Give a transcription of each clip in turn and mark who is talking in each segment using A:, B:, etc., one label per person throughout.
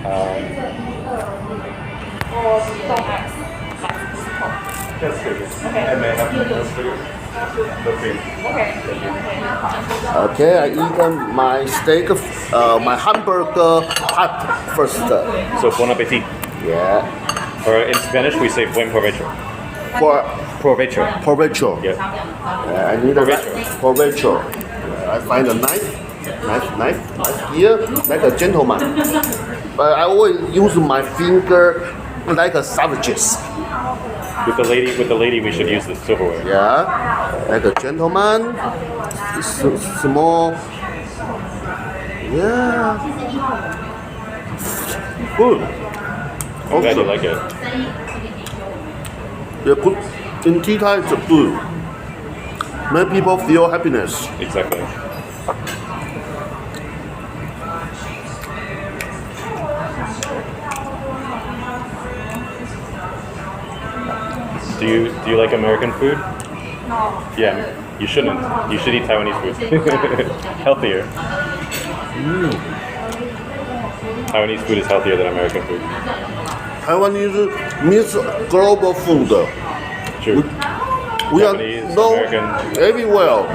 A: Or don't ask.
B: That's good.
A: Okay.
B: And may I have the cream?
A: Okay.
C: Okay, I eat my steak, my hamburger hot first.
B: So bon appetit.
C: Yeah,
B: Or in Spanish we say buen provecho.
C: for
B: Provecho.
C: provecho.
B: Yeah.
C: I need a
B: Provecho.
C: provecho. I find a knife here, like a gentleman. But I always use my finger like a savages.
B: With the lady we should use the silverware.
C: Yeah, like a gentleman. Small. Yeah. Good.
B: I'm glad you like it.
C: Yeah, good. In tea time, it's good. Make people feel happiness.
B: Exactly. Do you like American food?
A: No.
B: Yeah, you shouldn't. You should eat Taiwanese food. Healthier. Taiwanese food is healthier than American food.
C: Taiwanese means global food.
B: True.
C: We are
B: Japanese,
C: known
B: American.
C: everywhere.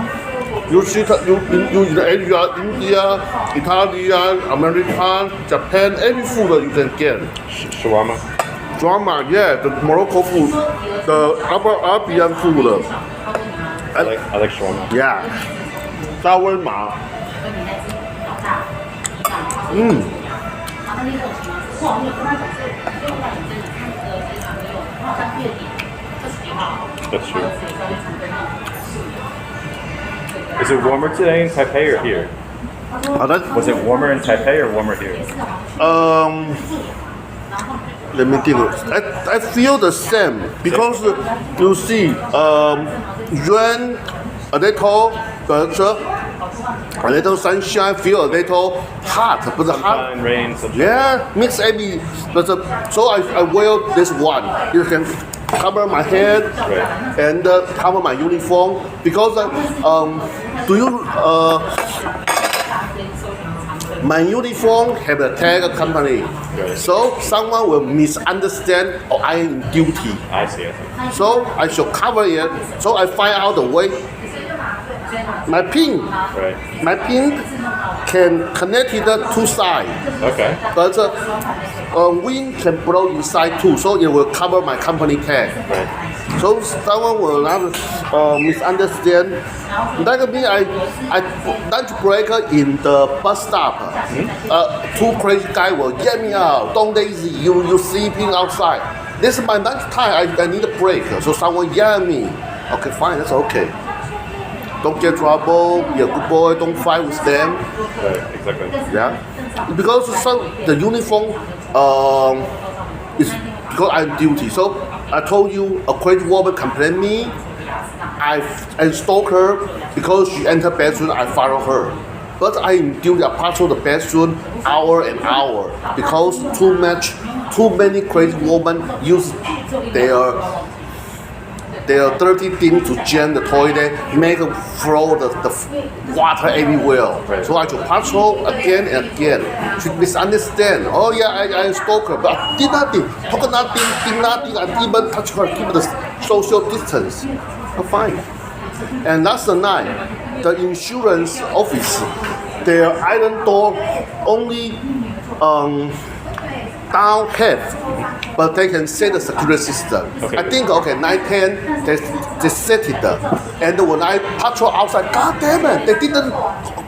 C: You see, you in Asia, India, Italy, America, Japan, any food you can get.
B: Shawarma.
C: Drama, yeah, the Morocco food, the Arabian food.
B: I like shawarma.
C: Yeah, shawarma.
B: That's true. Is it warmer today in Taipei or here? Was it warmer in Taipei or warmer here?
C: Let me think. I feel the same because you see, rain a little, but a little sunshine feel a little hot, but the hot.
B: Sunshine, rain, sunshine.
C: Yeah, mix every. But so I wear this one. You can cover my head
B: Right.
C: and cover my uniform because do you my uniform have a tag company,
B: Right.
C: so someone will misunderstand I am duty.
B: I see.
C: So I should cover it. So I find out the way. My pin,
B: Right.
C: my pin can connect it to two sides,
B: Okay.
C: but wind can blow inside too. So it will cover my company tag.
B: Right.
C: So someone will not misunderstand. Like me, I lunch break in the bus stop. Two crazy guys will get me out. Don't lazy, you sleeping outside. This is my lunch time. I need a break. So someone yell at me. Okay, fine, that's okay. Don't get trouble. Be a good boy. Don't fight with them.
B: Right. Exactly.
C: Yeah, because the uniform is because I'm duty. So I told you a crazy woman complained me. I stalk her because she entered bedroom. I follow her, but I am duty. I patrol the bedroom hour and hour because too many crazy women use their dirty thing to jam the toilet, make it flow the water everywhere.
B: Right.
C: So I should patrol again and again. She misunderstand. Oh yeah, I stalk her, but I did nothing, talk nothing, did nothing. I even touch her, keep the social distance. Oh, fine. And last night, the insurance office, their island door only down half, but they can set the security system.
B: Okay.
C: I think 9-10 they set it up. And when I patrol outside, god damn it, they didn't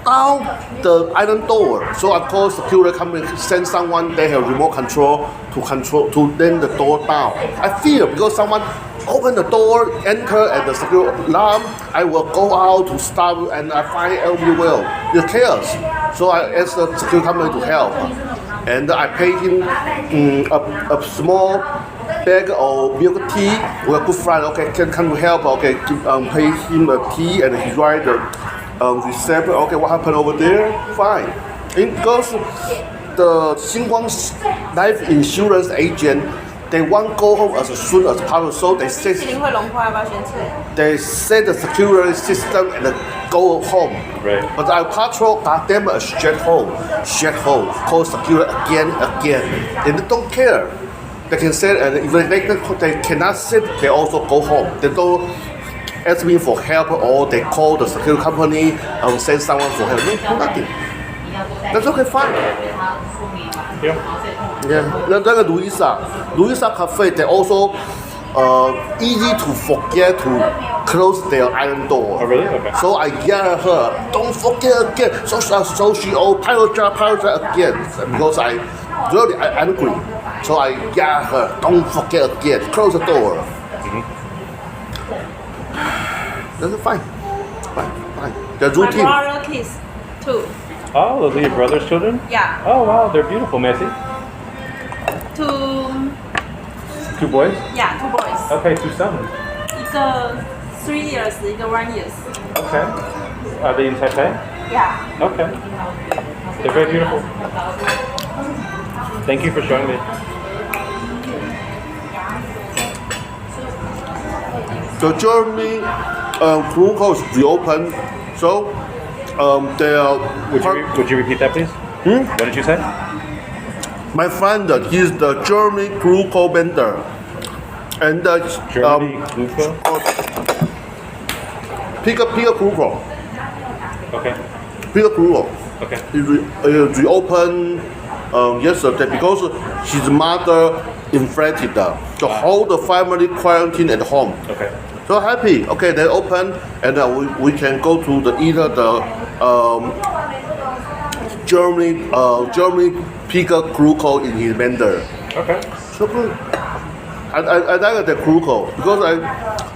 C: down the island door. So I call security company, send someone, they have remote control to then the door down. I fear because someone open the door, enter at the security alarm, I will go out to stop and I find everywhere. It's chaos. So I asked the security company to help. And I paid him a small bag of milk tea. We're good friends. Okay, can you help? Okay, pay him the tea and he write the receipt. Okay, what happened over there? Fine. And because the Xinguang life insurance agent they want go home as soon as possible. So they
A: 冰
C: set
A: 淇淋会融化，要不要先吃？
C: they set the security system and go home.
B: Right.
C: But our patrol got them a jet home, call security again. And they don't care. They can say, and if they cannot sit, they also go home. They don't ask me for help or they call the security company and send someone for help. No, nothing. That's okay, fine.
B: Yeah.
C: Yeah. 那个 Louisa Cafe, they also easy to forget to close their iron door.
B: Oh, really? Okay.
C: So I yell at her, don't forget again. So she apologize again because I really angry. So I yell at her, don't forget again. Close the door. That's fine. The
A: My
C: routine.
A: brother kids too.
B: Oh, those are your brother's children?
A: Yeah.
B: Oh, wow, they're beautiful, Messi.
A: Two
B: Two boys?
A: yeah, two boys.
B: Okay, two sons.
A: 一个 3 years，一个 1 years.
B: Okay. Are they in Taipei?
A: Yeah.
B: Okay. They're very beautiful. Thank you for showing me.
C: The Germany crew course reopened, so they are.
B: Would you repeat that, please? What did you say?
C: My friend, he's the Germany crew co-vendor, and
B: Germany Luca?
C: Pick crew co.
B: Okay.
C: Pick crew co.
B: Okay.
C: He reopened yesterday because his mother infected. The whole the family quarantine at home.
B: Okay.
C: So happy. Okay, they open and we can go to the either the Germany picker crew code in his vendor.
B: Okay.
C: So good. I like the crew code because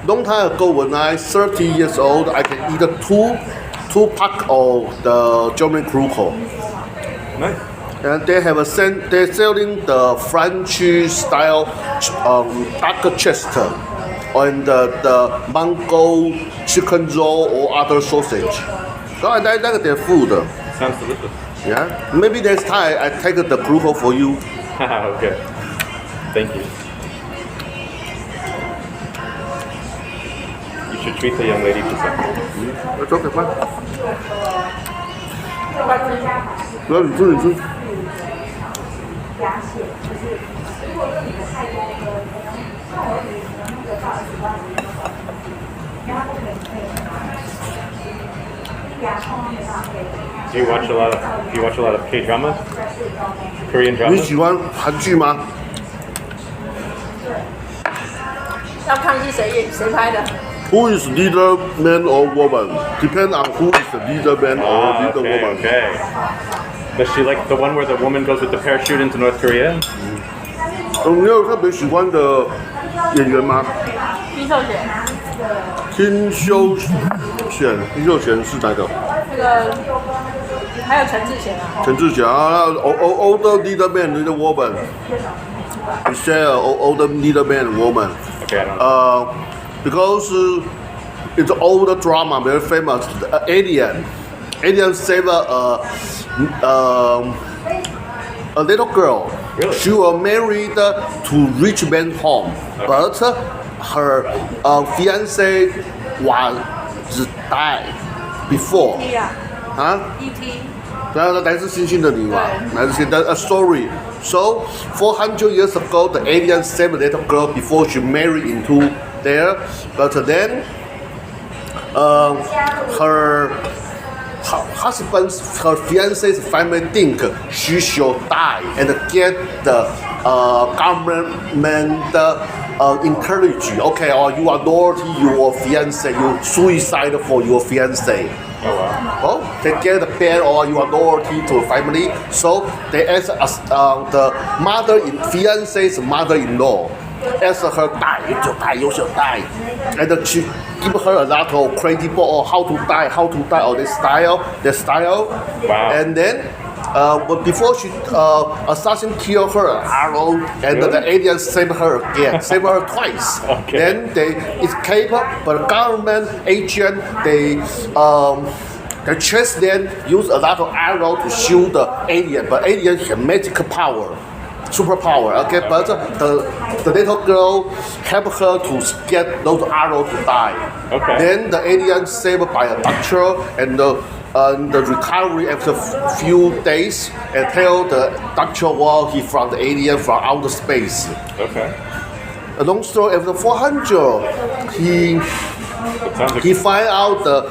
C: long time ago when I 30 years old I can eat two pack of the German crew code.
B: Nice.
C: And they have they're selling the French style dark chest and the mango chicken roll or other sausage. So I like their food.
B: Sounds delicious.
C: Yeah, maybe next time I take the crew for you.
B: Okay. Thank you. You should treat the young lady to something.
C: It's okay, fine. 来，你吃。
B: Do you watch a lot of K dramas? Korean
C: 你
B: dramas?
C: 喜欢韩剧吗？
A: 要看是谁拍的。
C: Who is leader man or woman? Depend on who is the leader man or leader
B: Okay,
C: woman.
B: okay. Does she like the one where the woman goes with the parachute into North Korea?
C: 你有特别喜欢的演员吗？
A: 金秀贤，
C: 金秀贤是哪个？
A: 那个还有陈志贤啊。
C: 陈志祥啊，older leader man, leader woman. You say older leader man, woman.
B: Okay, I don't know.
C: Because it's old drama, very famous. Alien saved a little girl.
B: Really?
C: She was married to rich man's home, but her fiance was died before.
A: 啊
C: 啊？
A: ，E.T.
C: 然后来自星星的你嘛，来自星的 a story. So 400 years ago, the alien saved a little girl before she married into there, but then her fiance's family think she should die and get the government encourage. Okay, or you are naughty, your fiance, you suicide for your fiance.
B: Oh wow.
C: Oh, they get the bad or you are naughty to family, so they ask the fiance's mother-in-law, ask her die, you should die, and she give her a lot of crazy book on how to die, or the style,
B: Wow.
C: and then. But before she assassin kill her arrow, and
B: Really?
C: the aliens save her again, save her twice.
B: Okay.
C: Then they escape, but government agent they chase them, use a lot of arrow to shoot the alien, but alien has magic power. superpower. Okay, but the little girl help her to get those arrows to die.
B: Okay.
C: Then the alien saved by a doctor and the recovery after few days and tell the doctor well he from the alien from outer space.
B: Okay.
C: A long story after 400 he find out the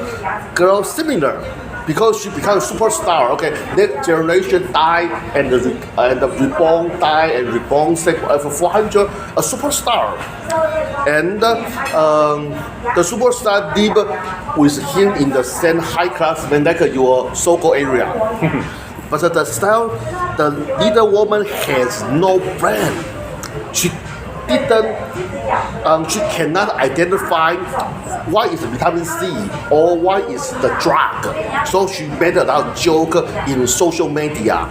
C: girl similar because she becomes superstar. Okay, next generation die and the reborn die and reborn say after 400 a superstar. And the superstar live with him in the same high class like your so-called area. But the leader woman has no brain. She cannot identify what is vitamin C or what is the drug. So she made a joke in social media.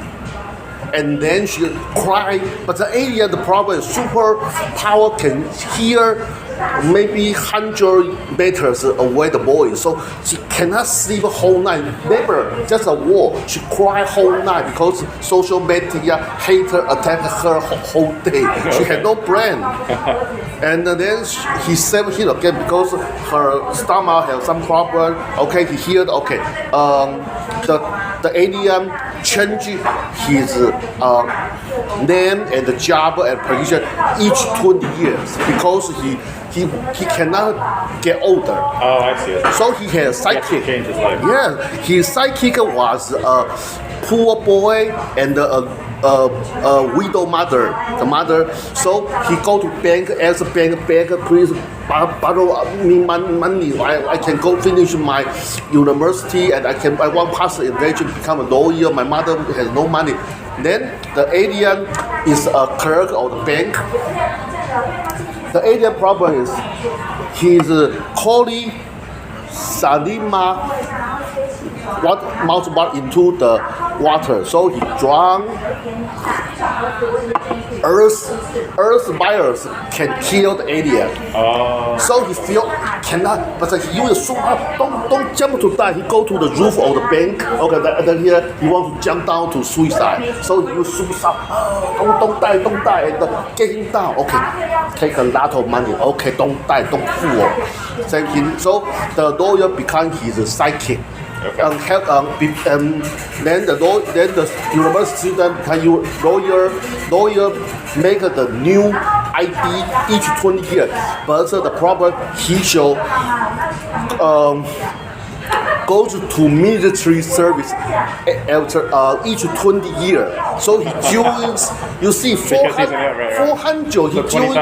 C: And then she cried. But the alien, the problem is superpower can hear maybe 100 meters away the boy. So she cannot sleep whole night. Never, just a war. She cried whole night because social media hater attacked her whole day. She had no brain. And then he saved him again because her stomach has some problem. Okay, he healed. Okay, the alien changed his name and the job and position each 20 years because he cannot get older.
B: Oh, I see.
C: So he has sidekick.
B: Change his life.
C: Yeah, his sidekick was a poor boy and a widow mother. The mother. So he go to bank, ask bank, please borrow me money. I can go finish my university and I want pass the exam, become a lawyer. My mother has no money. Then the alien is a clerk of the bank. The alien problem is his colleague Salima mouth into the water, so he drowned. Earth virus can kill the alien. So he feel cannot, but he use super. Don't jump to die. He go to the roof of the bank. Okay, then here he want to jump down to suicide. So he use super sound. Don't die, and get him down. Okay, take a lot of money. Okay, don't die, don't fool. Same him. So the lawyer become his sidekick.
B: Okay.
C: Then the university student become lawyer make the new ID each 20 years. But the problem he should goes to military service after each 20 years. So he joins. You see, 400. He joins.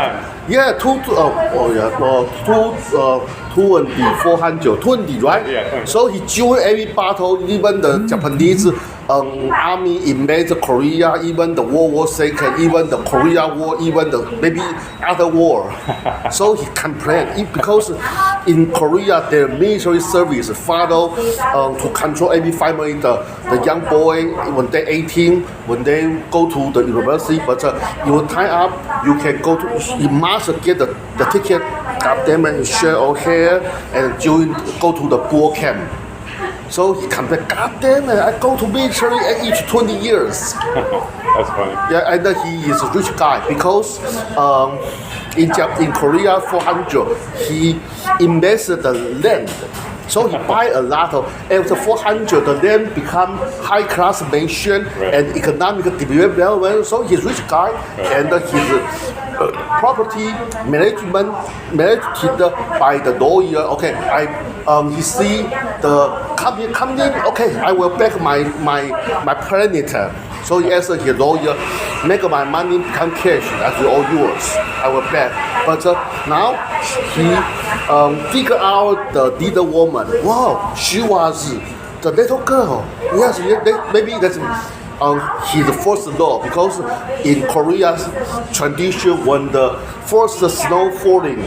C: Yeah, 420, right?
B: Yeah.
C: So he joined every battle, even the Japanese army invaded Korea, even the World War II, even the Korea War, even the maybe other war. So he complained because in Korea their military service follow to control every family. The young boy when they're 18, when they go to the university, but you tie up, you can go to. You must get the ticket. God damn it, share our hair and go to the boot camp. So he complained, God damn it, I go to military each 20 years.
B: That's funny.
C: Yeah, and he is a rich guy because in Korea 400, he invested the land. So he buy a lot of, after 400, the land become high class mansion and economic development. So he's a rich guy and his property managed by the lawyer. Okay, he see the company coming in. Okay, I will back my planet. So he asked his lawyer, make my money become cash. That's all yours. I will back. But now he figure out the leader woman. Wow, she was the little girl. Yes, maybe that's his first law because in Korea's tradition, when the first snow falling,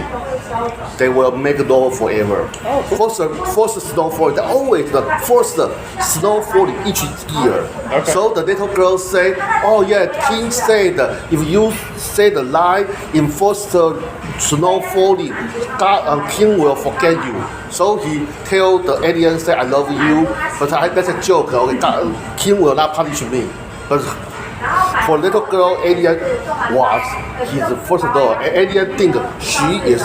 C: they will make law forever. First snow falling, always the first snow falling each year.
B: Okay.
C: So the little girl say, "Oh yeah, King said if you say the lie in first snow falling, God King will forget you." So he tell the alien say, "I love you," but that's a joke. Okay, King will not punish me. But for little girl, alien was his first love. And alien think she is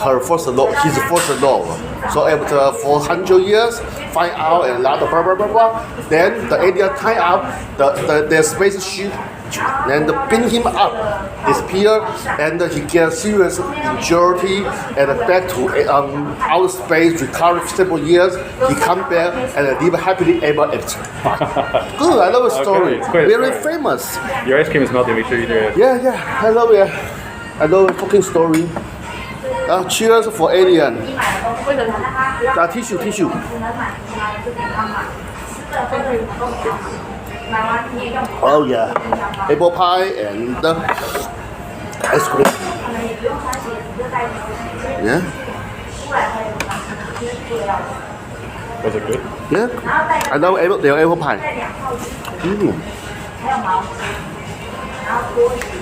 C: her first love, his first love. So after 400 years, find out and lot of blah blah blah blah. Then the alien tie up the spaceship and pin him up, disappear, and he gets serious injury and back to outer space, recover several years. He come back and live happily ever after. Good, I love the story.
B: Okay, it's quite
C: very
B: story.
C: famous.
B: Your ice cream is melting. Make sure you do it.
C: Yeah, I love it. I love talking story. Cheers for alien.
A: 为什么？
C: Tissue. Oh yeah, apple pie and ice cream. Yeah,
B: Was it good?
C: yeah. I love apple pie.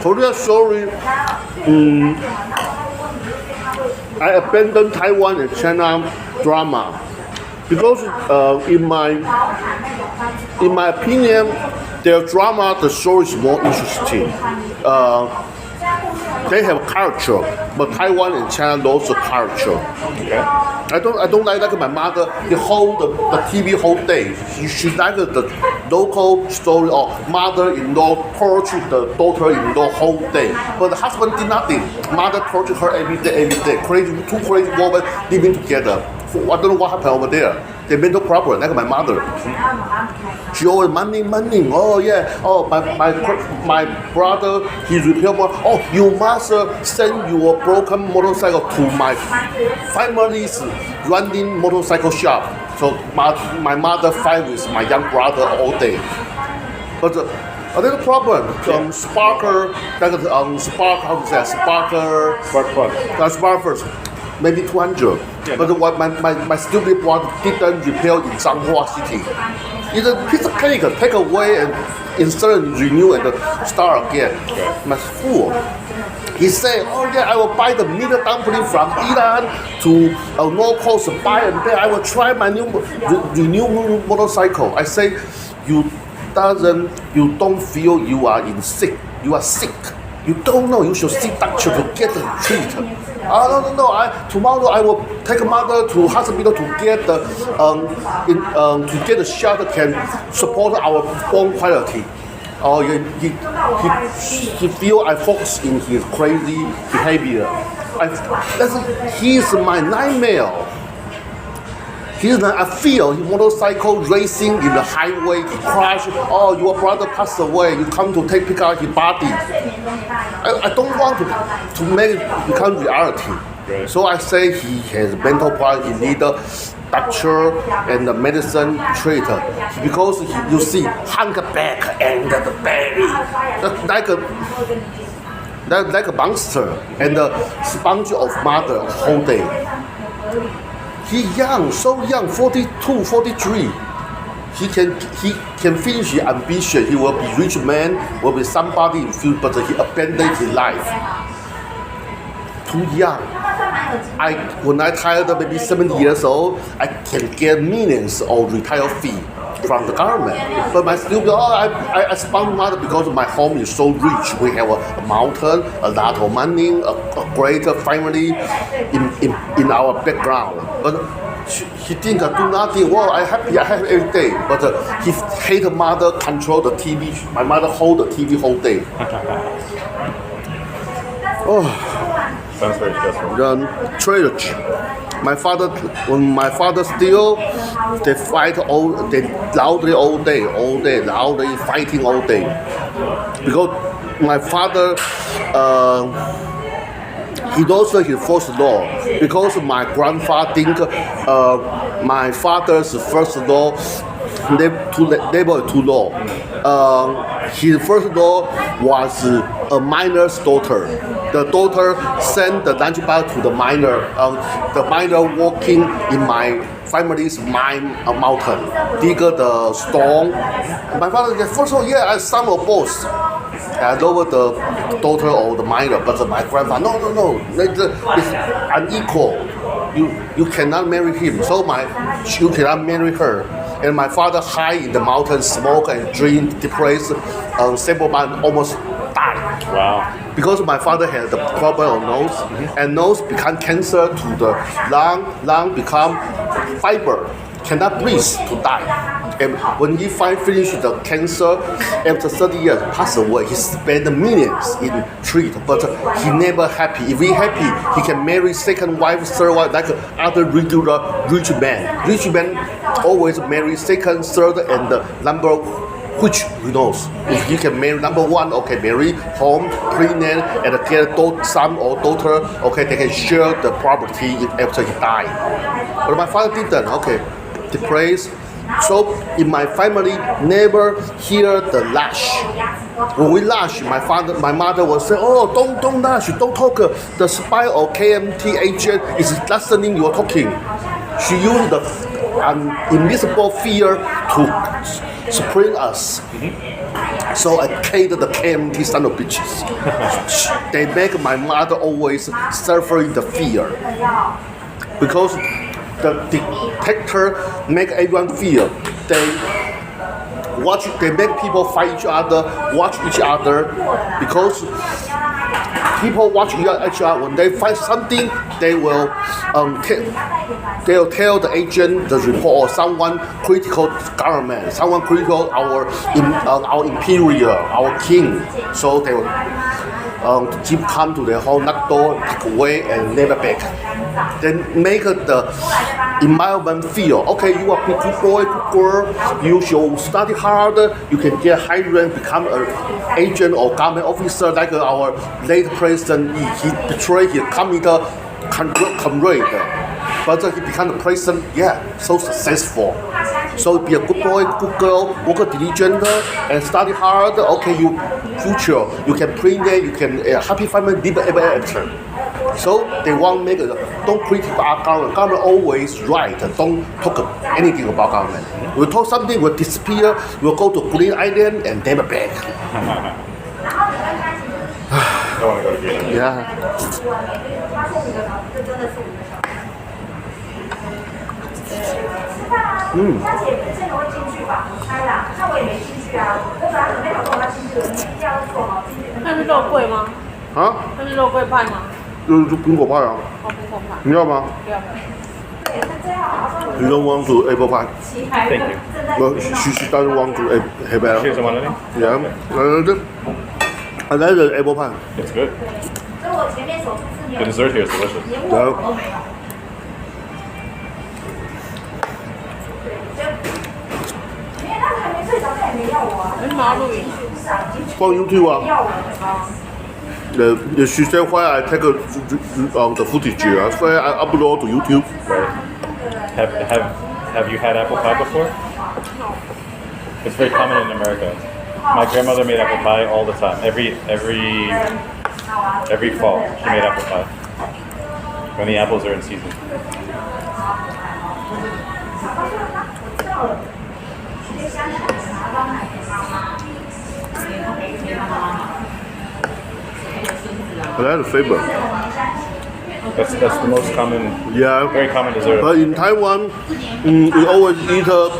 C: Korea story. I abandoned Taiwan and China drama because in my opinion, their drama, the story is more interesting. They have culture, but Taiwan and China lost the culture.
B: Okay.
C: I don't like my mother. The TV whole day. She like the local story of mother-in-law torture the daughter-in-law whole day. But the husband did nothing. Mother tortured her every day. Crazy, two crazy women living together. I don't know what happened over there. The mental problem, like my mother. She always money. Oh yeah. Oh my brother, he repair more. Oh, you must send your broken motorcycle to my family's running motorcycle shop. So my mother fight with my young brother all day. But a little problem. Sparker, Spark first. Maybe 200.
B: Yeah.
C: But what my stupid brother didn't repair in Zhanghua City. It's a piece of cake, take away and insert and renew and start again. My fool. He said, oh yeah, I will buy the middle dumpling from Iran to North Coast, buy and then I will try my new motorcycle. I say, you don't feel you are sick. You are sick. You don't know. You should see doctor to get the treatment. No. Tomorrow I will take mother to hospital to get the shot that can support our bone quality. Oh, he feel I focus in his crazy behavior. He's my nightmare. I feel his motorcycle racing in the highway, he crashed. Oh, your brother passed away. You come to pick up his body. I don't want to make it become reality.
B: Right.
C: So I say he has mental problem. He need a doctor and a medicine treater because you see humpback and the belly like a monster and the sponge of mother whole day. He young, so young, 42, 43. He can finish his ambition. He will be rich man, will be somebody in future, but he abandoned his life. Too young. When I tired maybe 70 years old, I can get millions of retire fee from the government. But my stupid, I spend money because my home is so rich. We have a mountain, a lot of money, a great family in our background. But he think I do nothing. Well, I have every day. But he hate mother control the TV. My mother hold the TV whole day.
B: Sounds very stressful.
C: The trilogy. When my father steal, they fight they loudly all day, loudly fighting all day. Because my father, he lost his first law because my grandfather think my father's first law labor too low. His first law was a miner's daughter. The daughter sent the lunch bag to the miner. The miner working in my family's mine mountain, dig the stone. My father said, first of all, yeah, I son of both. I love the daughter of the miner, but my grandfather, no, it's unequal. You cannot marry him, so you cannot marry her. and my father hide in the mountain, smoke and drink, depressed. Several months almost died.
B: Wow.
C: Because my father had the problem of nose, and nose become cancer to the lung become fiber, cannot breathe to die. And when he finished the cancer, after 30 years, passed away. He spent millions in treat, but he never happy. If he happy, he can marry second wife, third wife, like other regular rich man. Rich man always marry second, third, and the number. Which who knows? If he can marry number one, okay, marry, home, pregnant, and get son or daughter, okay, they can share the property after he died. But my father didn't, okay, depressed. So in my family, never hear the lash. When we lash, my mother will say, "Oh, don't lash, don't talk. The spy or KMT agent is listening. You're talking." She used the invisible fear to spring us. So I hated the KMT son of bitches. They make my mother always suffering the fear because the detector make everyone fear. They make people fight each other, watch each other, because people watch each other. When they find something, they will tell the agent, the report, or someone critical government, someone critical our imperial, our king. So they will keep come to their home, knock door, take away, and never back. Then make the environment feel okay. You are good boy, good girl. You should study hard. You can get high rank, become an agent or government officer. Like our late president, he betrayed his communist comrade, but he became the president. Yeah, so successful. So be a good boy, good girl, work diligent, and study hard. Okay, you future, you can pregnant, you can happy family, live ever after. So they want make don't criticize our government. Government always right. Don't talk anything about government. We talk something will disappear. We'll go to Green Island and never back.
B: Don't want to go to Green Island.
C: Yeah. Mm.
A: 那是肉桂吗？
C: 啊？
A: 那是肉桂派吗？
C: 就是苹果派啊。
A: 哦，苹果派。
C: 你要吗？
A: 不要。
C: You don't want to apple pie?
B: Thank you.
C: Well, she doesn't want to have apple.
B: She doesn't want any?
C: Yeah. I like the apple pie.
B: It's good. The dessert here is delicious.
C: Yeah.
A: 为什么要录影？
C: 放 YouTube 啊。She said why I take the footage, so I upload to YouTube.
B: Right. Have you had apple pie before?
A: No.
B: It's very common in America. My grandmother made apple pie all the time. Every fall, she made apple pie when the apples are in season.
C: I like the flavor.
B: That's the most common,
C: Yeah.
B: very common dessert.
C: But in Taiwan, we always eat the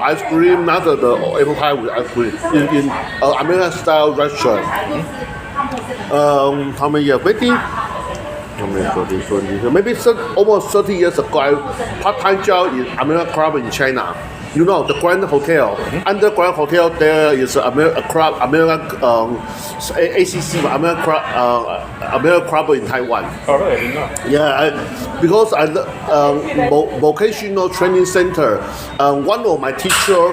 C: ice cream, not the apple pie with ice cream. In American style restaurant. How many years? Maybe. How many? 30, 20, maybe almost 30 years ago, I part-time job in American club in China. You know the Grand Hotel. Under Grand Hotel, there is American club, ACC, American club in Taiwan.
B: Oh, really? I didn't know.
C: Yeah, because I vocational training center. One of my teacher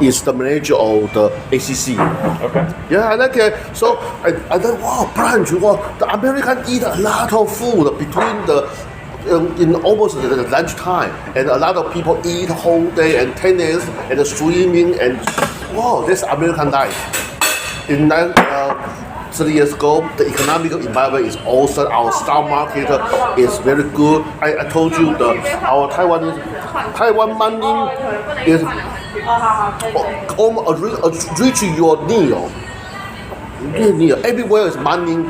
C: is the manager of the ACC.
B: Okay.
C: Yeah, I like it. So I thought, wow, brunch. Wow, the American eat a lot of food between the. In almost the lunchtime, and a lot of people eat whole day and tennis and swimming and wow, this American life. In 30 years ago, the economic environment is also our stock market is very good. I told you our Taiwan money is almost reach your knee. Everywhere is money.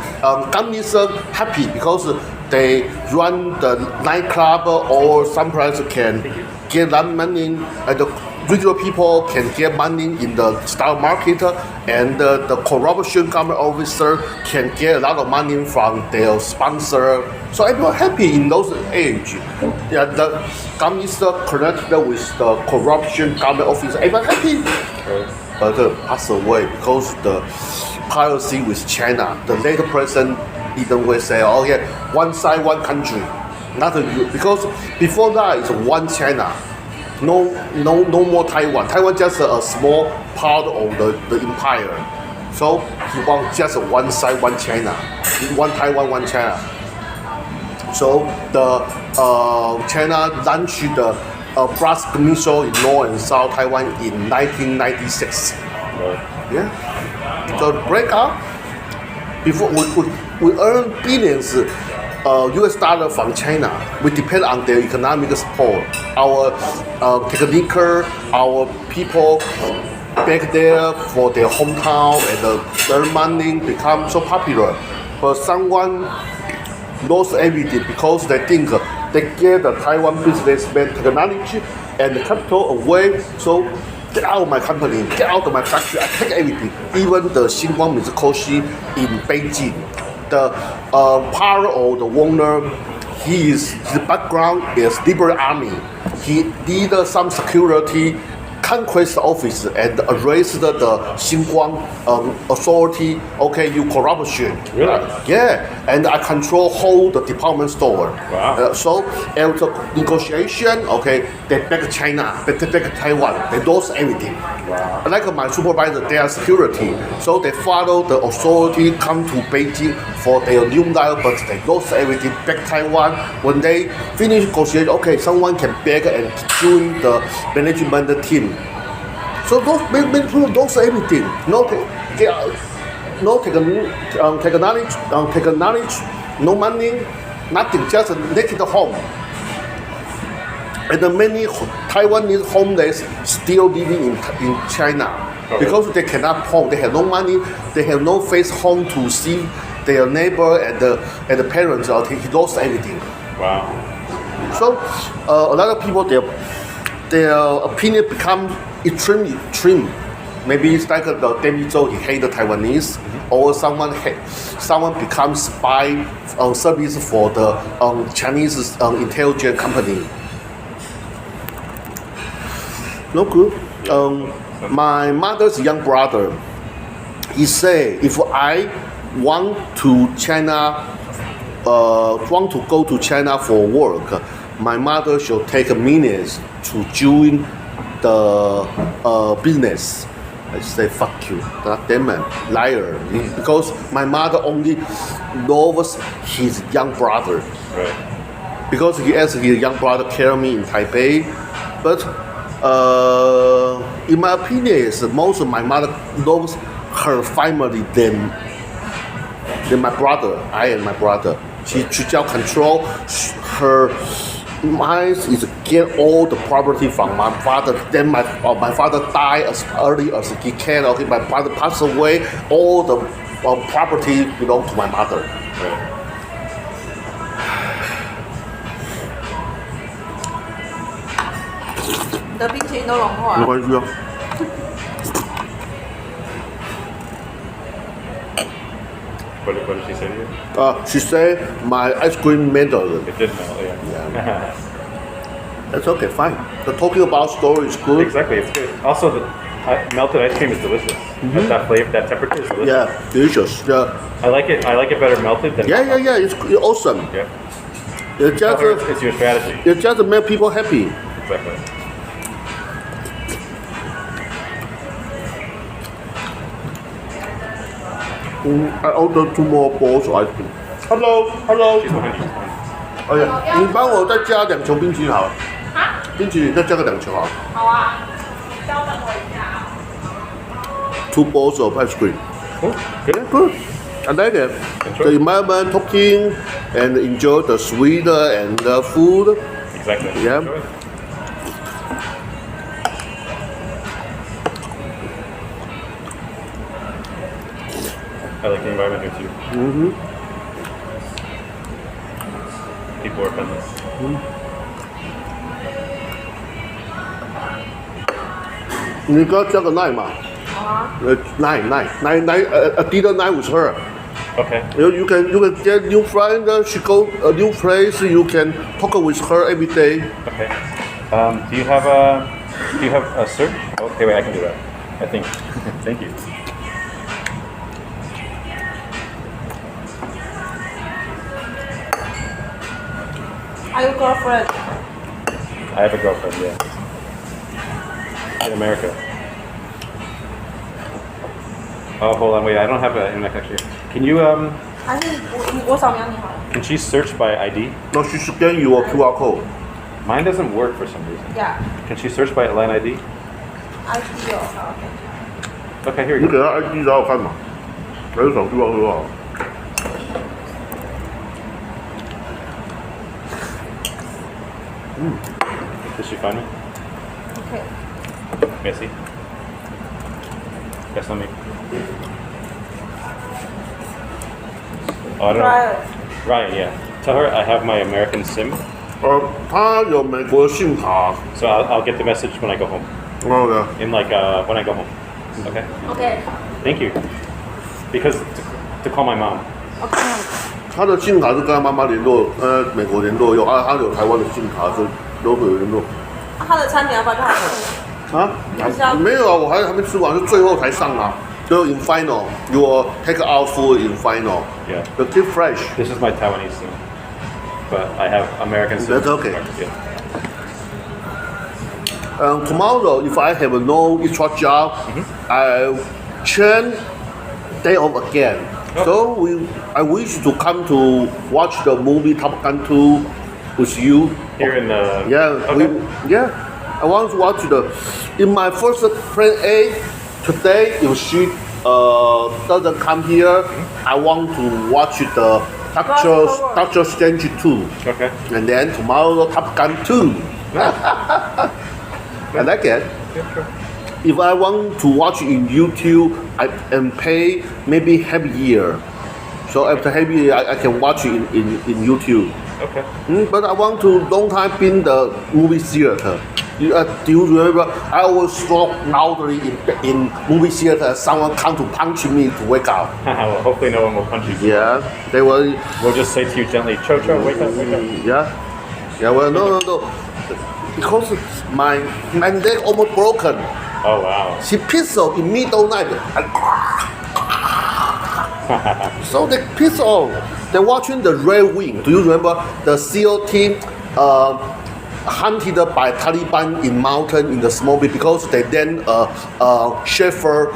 C: Communism happy because they run the nightclub or sometimes can get that money, and the regular people can get money in the stock market, and the corruption government officer can get a lot of money from their sponsor. So everyone happy in those age. Yeah, the communist connected with the corruption government officer, everyone happy. But passed away because the policy with China. The later president even will say, "Oh yeah, one side, one country." Not because before that it's one China. No more Taiwan. Taiwan just a small part of the empire. So he wants just one side, one China, one Taiwan, one China. So the China launched the blast missile in North and South Taiwan in 1996. Yeah, so break up. Before we earn billions. US dollar from China. We depend on their economic support. Our technical, our people back there for their hometown and their money become so popular. But someone lost everything because they think they get the Taiwan businessman technology and the capital away. So get out of my company, get out of my factory. I take everything. Even the Xinguang Mitsukoshi in Beijing. The part of the owner, his background is Liberal Army. He did some security conquest office and arrested the Xinguang authority. Okay, you corruption.
B: Really?
C: Yeah, and I control whole the department store.
B: Wow.
C: So after negotiation, okay, they back China, they back Taiwan, they lost everything.
B: Wow.
C: Like my supervisor, they are security, so they follow the authority come to Beijing for their new life, but they lost everything back Taiwan. When they finish negotiation, okay, someone can back and join the management team. So those many people lost everything. No technology, no money, nothing, just a naked home. And many Taiwanese homeless still living in China because they cannot home. They have no money. They have no face home to see their neighbor and the parents. He lost everything.
B: Wow.
C: So a lot of people their opinion become extreme. Maybe it's like the David Zhou, he hate the Taiwanese, or someone becomes spy service for the Chinese intelligence company. No good. My mother's young brother, he say if I want to go to China for work, my mother should take minutes to join the business. I say fuck you, that demon, liar. Because my mother only loves his young brother.
B: Right.
C: Because he asked his young brother carry me in Taipei, but in my opinion, is most of my mother loves her family than my brother. I and my brother. She just control her mind is get all the property from my father. Then my father died as early as he can. Okay, my father passed away. All the property belong to my mother.
B: Right.
A: 的冰淇淋都融化了。
C: 没关系啊。
B: What did she say to you?
C: She said my ice cream melted.
B: It did melt, yeah.
C: That's okay, fine. The talking about story is good.
B: Exactly, it's good. Also, the melted ice cream is delicious. That flavor, that temperature is delicious.
C: Yeah, delicious. Yeah.
B: I like it better melted than
C: Yeah. It's awesome.
B: Yeah.
C: It's just
B: It's your strategy.
C: it just make people happy.
B: Exactly.
C: I ordered 2 more bowls of ice cream. Hello.
B: She's behind you.
C: 哎呀，你帮我再加2球冰淇淋好了。冰淇淋再加个2球好了。
A: 好啊，稍等我一下啊。
C: 2 bowls of ice cream.
B: Oh, good.
C: Good. I like it.
B: Enjoy.
C: The environment, talking, and enjoy the sweet and the food.
B: Exactly.
C: Yeah.
B: Enjoy. I like the environment here too. People are friendly.
C: 你给他加个 nine 嘛。nine. Dinner night with her.
B: Okay.
C: You can get new friend. She go a new place. You can talk with her every day.
B: Okay. Do you have a search? Okay, wait, I can do that. I think. Thank you.
A: Are you girlfriend?
B: I have a girlfriend, yeah. In America. Oh, hold on, wait, I don't have an internet connection. Can you,
A: 还是我扫描你好了。
B: can she search by ID?
C: No, she scan your QR code.
B: Mine doesn't work for some reason.
A: Yeah.
B: Can she search by line ID?
A: I see 有好。
B: Okay, here
C: 你
B: you
C: 给
B: go.
C: 她 ID 找我看嘛，还是扫 QR code 好。
B: Did she find me?
A: Okay.
B: Messi? Guess let me. Oh, I don't know.
A: Right.
B: Ryan, yeah. Tell her I have my American SIM,
C: 她有美国信卡。
B: so I'll get the message when I go home.
C: OK。
B: In like when I go home. Okay.
A: Okay.
B: Thank you. Because to call my mom.
A: Okay.
C: 他的信卡是跟他妈妈联络，美国联络用，他有台湾的信卡，所以都会有联络。
A: 他的餐点要不要就好吃？
C: 啊？没有啊，我还没吃完，是最后才上啊。就 in final, you will take out food in final.
B: Yeah.
C: The keep fresh.
B: This is my Taiwanese SIM, but I have American SIM.
C: That's okay.
B: Yeah.
C: Tomorrow, if I have no extra job, I change day off again. So I wish to come to watch the movie Top Gun 2 with you.
B: Here in the.
C: Yeah,
B: Okay.
C: I want to watch in my first plan A today. If she doesn't come here, I want to watch the Doctor Strange 2.
B: Okay.
C: And then tomorrow Top Gun 2. I like it.
B: Yeah, sure.
C: If I want to watch in YouTube, I am pay maybe half year. So after half year, I can watch it in YouTube.
B: Okay.
C: But I want to long time been the movie theater. Do you remember? I always talk loudly in movie theater. Someone come to punch me to wake up.
B: Well, hopefully no one will punch you.
C: Yeah, they will.
B: We'll just say to you gently, Cho, wake up, wake up.
C: Yeah. Well, no. Because my leg almost broken.
B: Oh, wow.
C: She pissed off in middle night. So they pissed off. They're watching the Red Wing. Do you remember the SEAL team hunted by Taliban in mountain in the small bit because they then Schaefer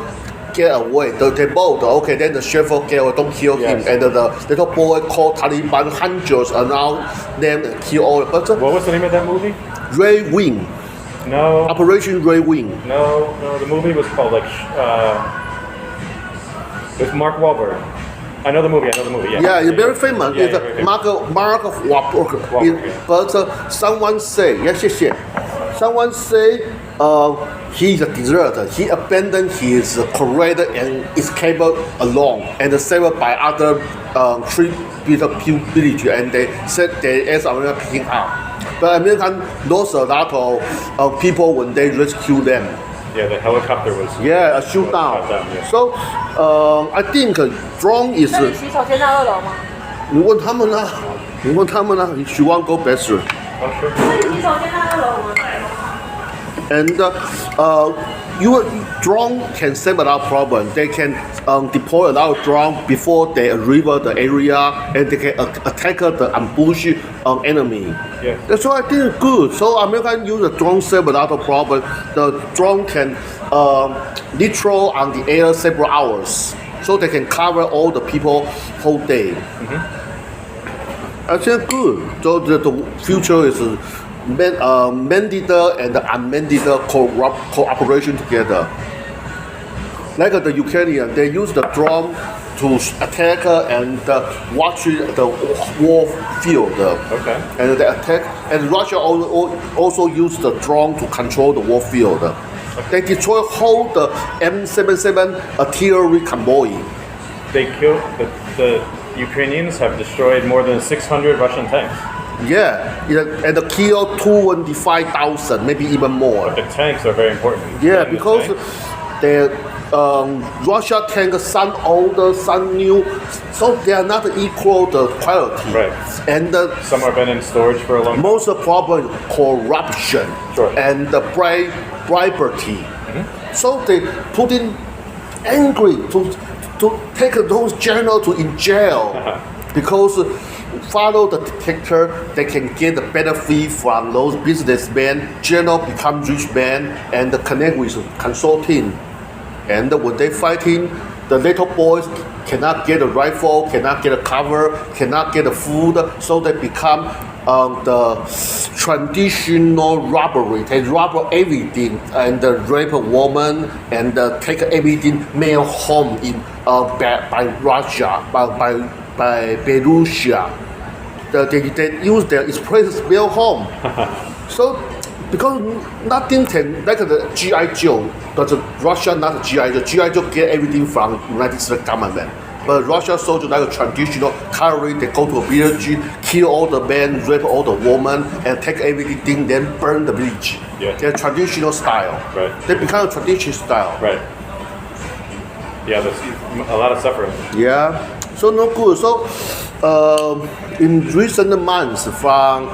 C: get away. They both okay. Then the Schaefer get away. Don't kill him.
B: Yes.
C: And the little boy called Taliban hundreds around them and kill all. But
B: What was the name of that movie?
C: Red Wing.
B: No.
C: Operation Red Wing.
B: No, the movie was called with Mark Wahlberg. I know the movie, yeah.
C: Yeah, it's very famous.
B: Yeah,
C: It's
B: very famous.
C: Mark Wahlberg.
B: Yeah.
C: But someone say, someone say he's a deserter. He abandoned his career and escaped alone and saved by other three village. And they said they asked America picking up. But American lost a lot of people when they rescue them.
B: Yeah, the helicopter was.
C: Yeah, a shoot down.
B: Shot down, yeah.
C: So I think drone is.
A: 那你洗手间在2楼吗？
C: 你问他们啊，She want go bathroom.
B: Oh, sure.
A: 那你洗手间在2楼吗？
C: And your drone can save a lot of problem. They can deploy a lot of drone before they arrive the area, and they can attack the ambush enemy.
B: Yeah.
C: That's why I think it's good. So American use the drone save a lot of problem. The drone can literal on the air several hours, so they can cover all the people whole day. I think good. So the future is manned and unmanned cooperation together. Like the Ukrainian, they use the drone to attack and watch the war field.
B: Okay.
C: And they attack. And Russia also use the drone to control the war field. They destroy whole the M77 artillery convoy.
B: They killed the Ukrainians have destroyed more than 600 Russian tanks.
C: and the kill 25,000, maybe even more.
B: The tanks are very important.
C: Yeah,
B: The
C: because
B: tanks.
C: Russia tank some older, some new, so they are not equal the quality.
B: Right.
C: And
B: Some have been in storage for a long time.
C: most of the problem is corruption
B: Sure.
C: and the bribery. So they put in angry to take those generals to in jail because follow the dictator, they can get the benefit from those businessmen. General become rich man and connect with consulting. And when they fighting, the little boys cannot get a rifle, cannot get a cover, cannot get a food, so they become the traditional robbery. They rob everything and rape a woman and take everything mail home in by Russia, by Belarusia. They use their express mail home. So because nothing can like the GI Joe, but Russia not a GI Joe. GI Joe get everything from United States government. But Russia soldier like a traditional cavalry, they go to a village, kill all the men, rape all the women, and take everything, then burn the village.
B: Yeah.
C: Their traditional style.
B: Right.
C: They become a traditional style.
B: Right. Yeah, there's a lot of suffering.
C: Yeah. So no good. So in recent months from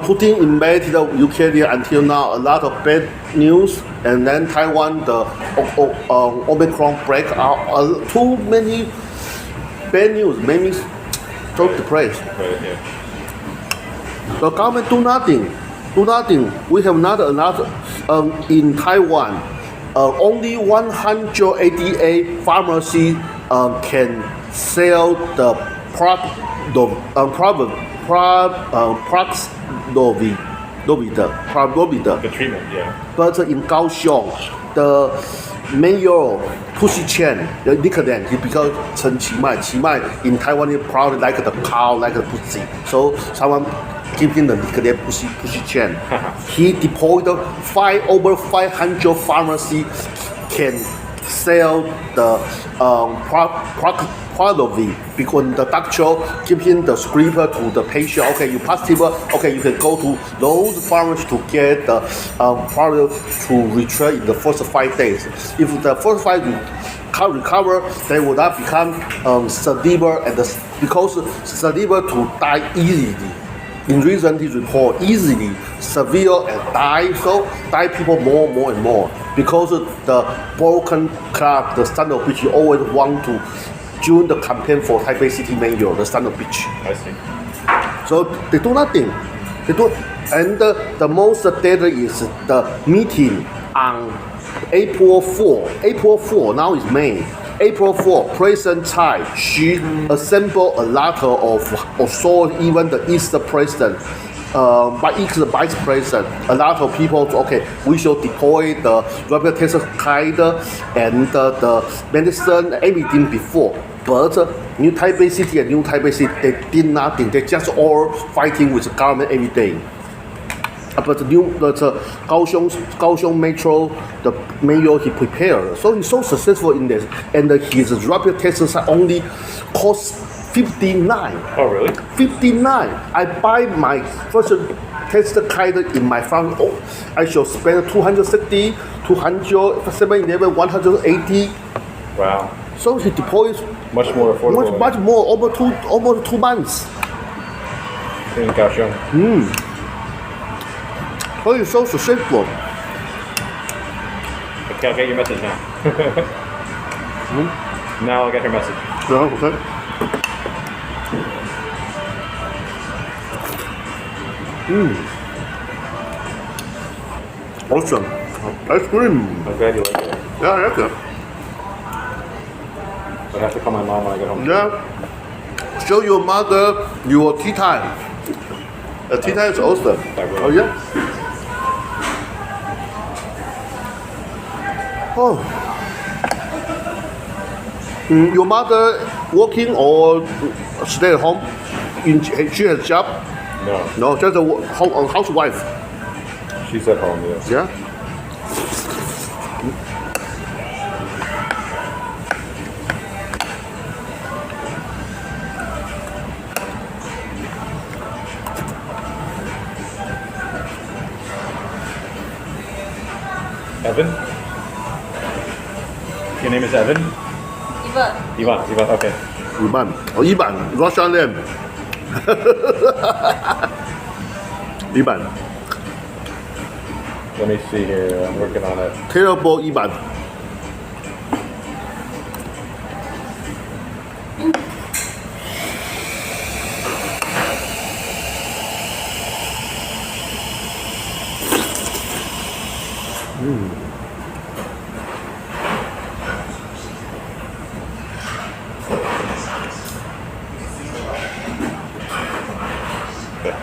C: Putin invaded Ukraine until now, a lot of bad news, and then Taiwan, the Omicron break out. Too many bad news, made me so depressed.
B: Right, yeah.
C: The government do nothing. We have not another in Taiwan. Only 188 pharmacies can sell the
B: The treatment, yeah.
C: But in Kaohsiung, the mayor Pussy Chen, the nickname, he became Chen Qimai. Qimai in Taiwan is proud like the cow, like the pussy. So someone give him the nickname Pussy Chen. He deployed over 500 pharmacies can sell the product because the doctor give him the script to the patient. Okay, you positive. Okay, you can go to those pharmacies to get the product to retrieve in the first 5 days. If the first 5 can't recover, they will not become severe and because severe to die easily. In recent report, easily severe and die. So die people more and more because the broken club, the son of bitch, always want to join the campaign for Taipei City Mayor, the son of bitch.
B: I see.
C: So they do nothing. They do, and the most deadly is the meeting on April 4. April 4 now is May. April 4, President Tsai, she assembled a lot of authorities, even the East President, the Vice President, a lot of people, okay, we should deploy the rapid test kind and the medicine, everything before. But New Taipei City and New Taipei City, they did nothing. They just all fighting with the government every day. But the Kaohsiung Metro, the mayor he prepared, so he's so successful in this, and his rapid tests only cost 59.
B: Oh, really?
C: 59. I buy my first test card in my family. Oh, I should spend 260, 200, 7-Eleven, 180.
B: Wow.
C: So he deploys
B: Much more affordable.
C: much more, almost 2 months.
B: In Kaohsiung.
C: So he's so successful.
B: Okay, I'll get your message now. Now I'll get her message.
C: Yeah, okay. Awesome. Ice cream.
B: I'm glad you like it.
C: Yeah, I like it.
B: I have to call my mom when I get home.
C: Yeah. Show your mother your tea time. The tea time is awesome. Oh yeah. Oh. Your mother working or stay at home? She has job?
B: No,
C: No, just a housewife.
B: she's at home, yes.
C: Yeah.
B: Your name is Evan?
A: Ivan.
B: Ivan, okay.
C: Ivan. Oh, Ivan. Russian name. Ivan.
B: Let me see here. I'm working on it.
C: Terrible Ivan.
B: Okay.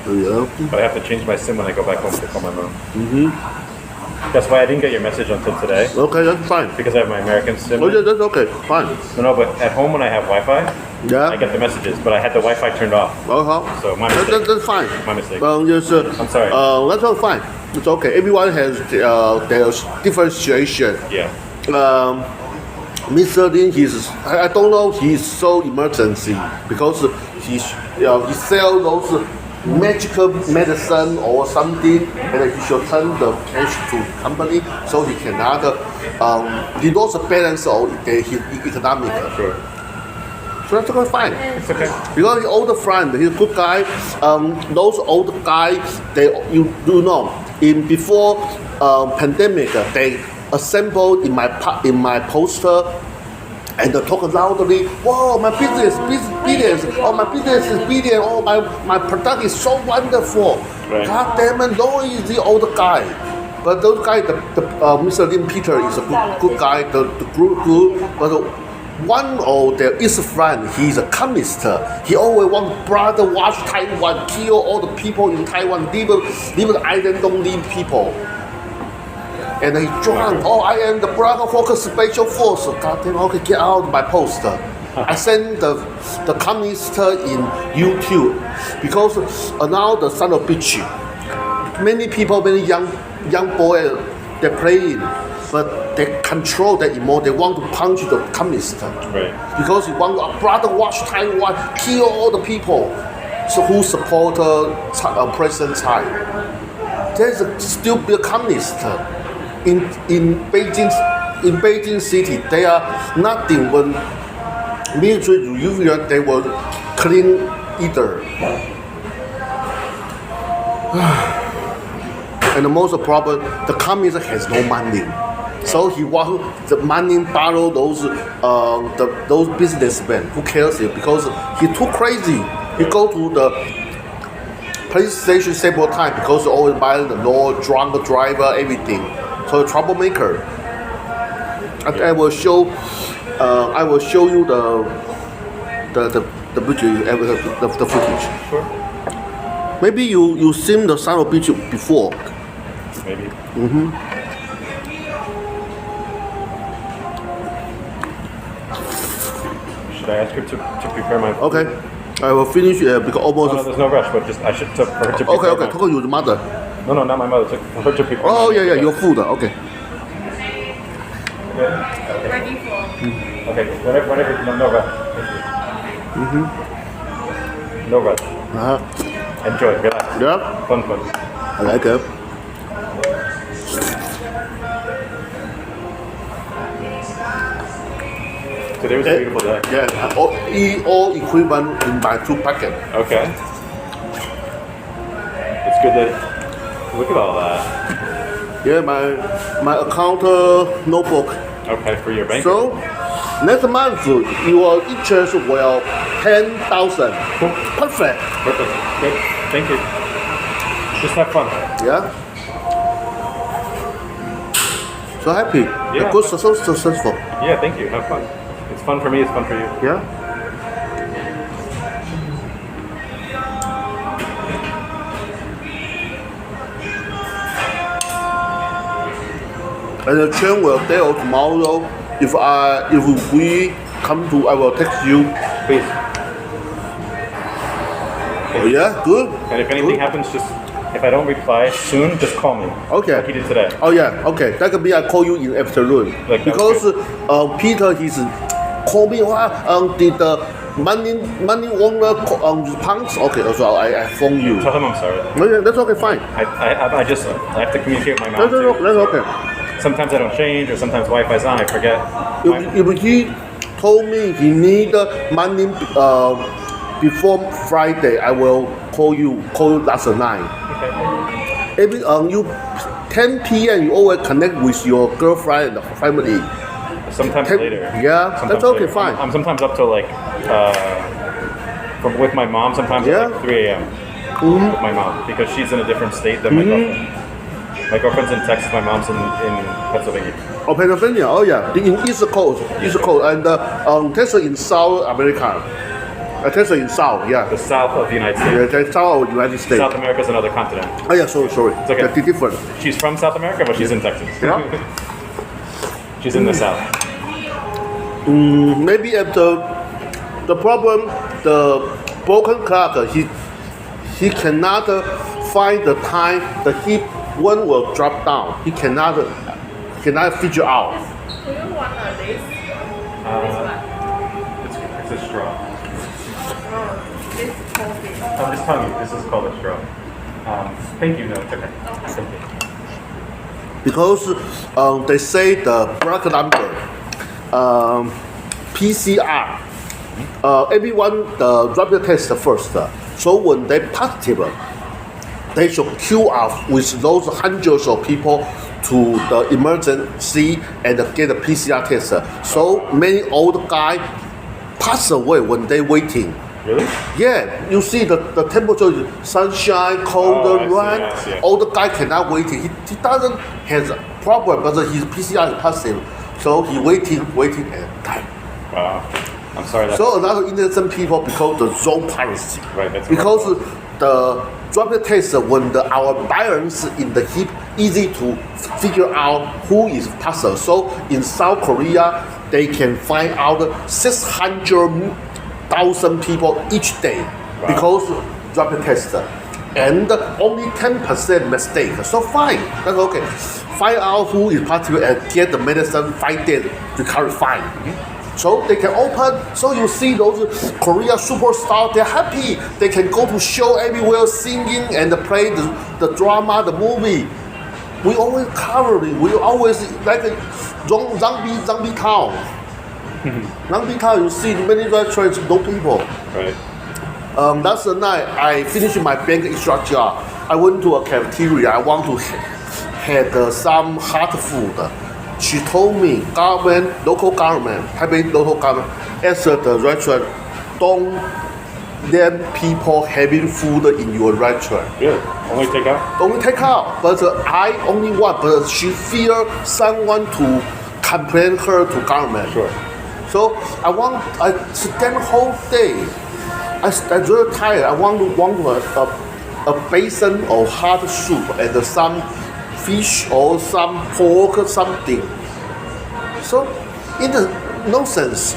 C: Yeah.
B: But I have to change my SIM when I go back home to call my mom. That's why I didn't get your message until today.
C: Okay, that's fine.
B: Because I have my American SIM.
C: Oh, yeah, that's okay. Fine.
B: No, but at home when I have Wi-Fi,
C: Yeah.
B: I get the messages, but I had the Wi-Fi turned off.
C: Uh-huh.
B: So my
C: That,
B: mistake.
C: that's fine.
B: My mistake.
C: Yes,
B: I'm sorry.
C: That's all fine. It's okay. Everyone has their different situation.
B: Yeah.
C: Mr. Lin, I don't know, he's so emergency because he sell those magical medicine or something, and he should turn the cash to company so he cannot he lost the balance of his economic.
B: Sure.
C: So that's okay, fine.
B: It's okay.
C: Because he's older friend, he's a good guy. Those old guys, you know, before pandemic, they assembled in my poster and talk loudly. Whoa, my business, billions. Oh, my business is billion. Oh, my product is so wonderful.
B: Right.
C: God damn it, no, he's the old guy. But those guys, Mr. Lin Peter is a good guy. The good, but one of their his friend, he's a communist. He always want brother watch Taiwan, kill all the people in Taiwan, leave the island, don't leave people. And he drunk. Oh, I am the brother focus special force. God damn, okay, get out of my poster. I send the communist in YouTube because now the son of bitch. Many people, many young boys, they're playing, but they control their emotion. They want to punch the communist.
B: Right.
C: Because he want a brother watch Taiwan, kill all the people so who support President Tsai. There's still be a communist. In Beijing city, they are nothing when military reunion, they will clean either. And the most problem, the communist has no money. So he want the money borrow those businessmen. Who cares it? Because he too crazy. He go to the police station several times because he always violate the law, drunk driver, everything. So a troublemaker. I will show you the footage.
B: Sure.
C: Maybe you seen the son of bitch before.
B: Maybe. Should I ask her to prepare my food?
C: Okay, I will finish because almost.
B: No, there's no rush, but just I should for her to prepare.
C: Okay. Talk to your mother.
B: No, not my mother. For her to prepare.
C: Oh yeah, your food. Okay.
A: Ready for.
B: Okay, whenever, no rush. No rush. Enjoy, relax.
C: Yeah,
B: Fun.
C: I like it.
B: Today was a beautiful day.
C: Yeah, all equipment in my 2 packet.
B: Okay. It's good that. Look at all that.
C: Yeah, my account notebook.
B: Okay, for your bank.
C: So next month your interest will 10,000. Perfect.
B: Perfect. Good. Thank you. Just have fun.
C: Yeah. So happy.
B: Yeah.
C: Good, so successful.
B: Yeah, thank you. Have fun. It's fun for me. It's fun for you.
C: Yeah. And the train will there tomorrow. If we come to, I will text you.
B: Please.
C: Oh yeah, good.
B: And if anything happens, just if I don't reply soon, just call me.
C: Okay.
B: Like he did today.
C: Oh yeah, okay. That could be I call you in afternoon
B: Like,
C: because Peter he's call me. Did money owner punks. Okay, so I phone you.
B: Tell him I'm sorry.
C: Okay, that's okay, fine.
B: I just I have to communicate with my mom.
C: That's okay.
B: Sometimes I don't change, or sometimes Wi-Fi's on. I forget.
C: If he told me he need money before Friday, I will call you last night.
B: Okay.
C: Every you 10 p.m. you always connect with your girlfriend and family.
B: Sometimes later.
C: Yeah,
B: sometimes
C: that's okay,
B: later.
C: fine.
B: I'm sometimes up till like with my mom. Sometimes at like 3 a.m. With my mom because she's in a different state than my girlfriend. My girlfriend's in Texas. My mom's in Pennsylvania.
C: Oh, Pennsylvania. Oh, yeah. In East Coast, and Texas in South America. Texas in South, yeah.
B: The south of the United States.
C: Yeah, the South of the United States.
B: South America is another continent.
C: Oh, yeah. Sorry.
B: It's okay.
C: That's different.
B: She's from South America, but she's in Texas.
C: Yeah.
B: She's in the south.
C: Maybe at the problem, the broken clock, he cannot find the time the hip one will drop down. He cannot figure out.
A: Do you want this?
B: It's a straw.
A: Oh, this coffee.
B: I'm just telling you, this is called a straw. Thank you. No, it's okay. Thank you.
C: Because they say the blood number, PCR, everyone the rapid test first. So when they positive, they should queue up with those hundreds of people to the emergency and get a PCR test. So many old guys pass away when they waiting.
B: Really?
C: Yeah, you see the temperature is sunshine, cold, rain.
B: I see.
C: Old guy cannot wait. He doesn't have a problem, but his PCR is positive. So he waiting and die.
B: Wow. I'm sorry.
C: So a lot of innocent people because the wrong policy.
B: Right, that's
C: because the rapid test when our balance in the hip easy to figure out who is passer. So in South Korea they can find out 600,000 people each day because rapid test. And only 10% mistake. So fine, that's okay. Find out who is positive and get the medicine 5 days recovery fine. So they can open. So you see those Korea superstars, they're happy. They can go to show everywhere singing and play the drama, the movie. We always cover it. We always like zombie town. Zombie town, you see many restaurants, no people.
B: Right.
C: That's the night I finished my bank extra job. I went to a cafeteria. I want to have some hot food. She told me, local government, asked the restaurant, don't let people having food in your restaurant.
B: Really? Only take out?
C: Only take out. But I only want, but she fear someone to complain her to government.
B: Sure.
C: So I stand whole day. I'm really tired. I want a basin of hot soup and some fish or some pork or something. So, no sense.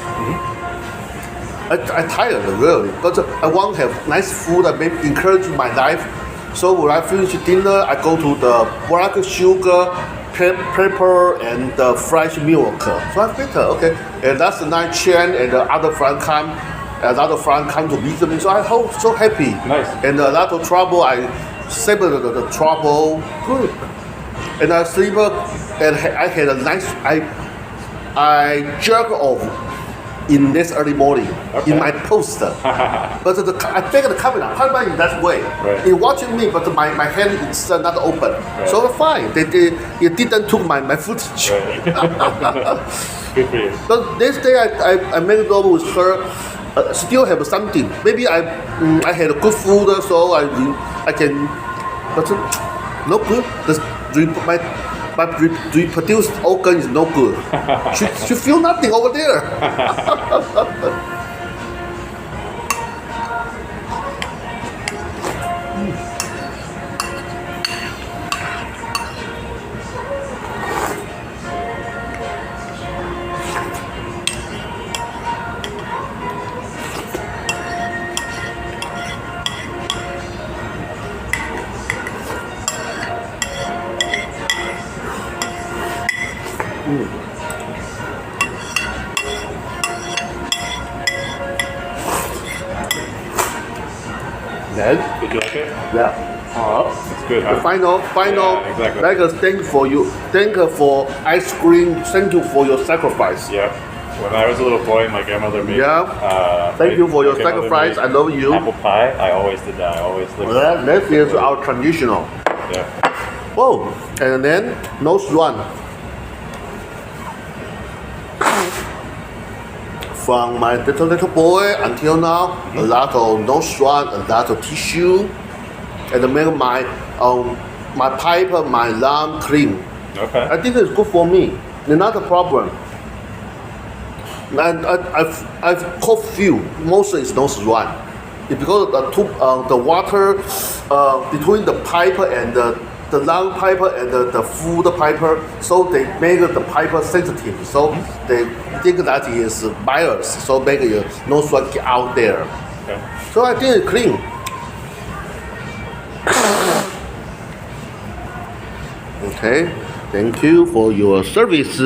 C: I'm tired really, but I want to have nice food and maybe encourage my life. So when I finish dinner, I go to the black sugar, pepper, and fresh milk. So I'm better, okay. And that's the night Chen and the other friend come. Another friend come to visit me, so I hope so happy.
B: Nice.
C: And a lot of trouble, I saved the trouble. Good. And I sleep and I had a nice. I jerk off in this early morning in my poster. But I take the camera in that way.
B: Right.
C: He watching me, but my hand is not open.
B: Right.
C: So fine. They didn't took my footage.
B: Right. Good for you.
C: But this day I made it over with her. Still have something. Maybe I had a good food, so I can, but no good. My reproduced organ is no good. She feel nothing over there.
B: like it.
C: Yeah.
B: It's good.
C: The
B: Huh?
C: final,
B: Yeah, exactly.
C: like a thank for you, thank for ice cream, thank you for your sacrifice.
B: Yeah. When I was a little boy, my grandmother made.
C: Yeah. Thank you for your
B: my grandmother
C: sacrifice.
B: made
C: I love you.
B: Apple pie. I always did that. I always lived.
C: Well, that is our traditional.
B: Yeah.
C: Oh, and then nose run. From my little boy until now, a lot of nose run, a lot of tissue, and make my pipe, my lung clean.
B: Okay.
C: I think it's good for me. It's not a problem. And I've coughed few. Mostly it's nose run. It's because the water between the pipe and the lung pipe and the food pipe, so they make the pipe sensitive. So they think that is virus. So make your nose run get out there.
B: Okay.
C: So I think it's clean. Okay, thank you for your service.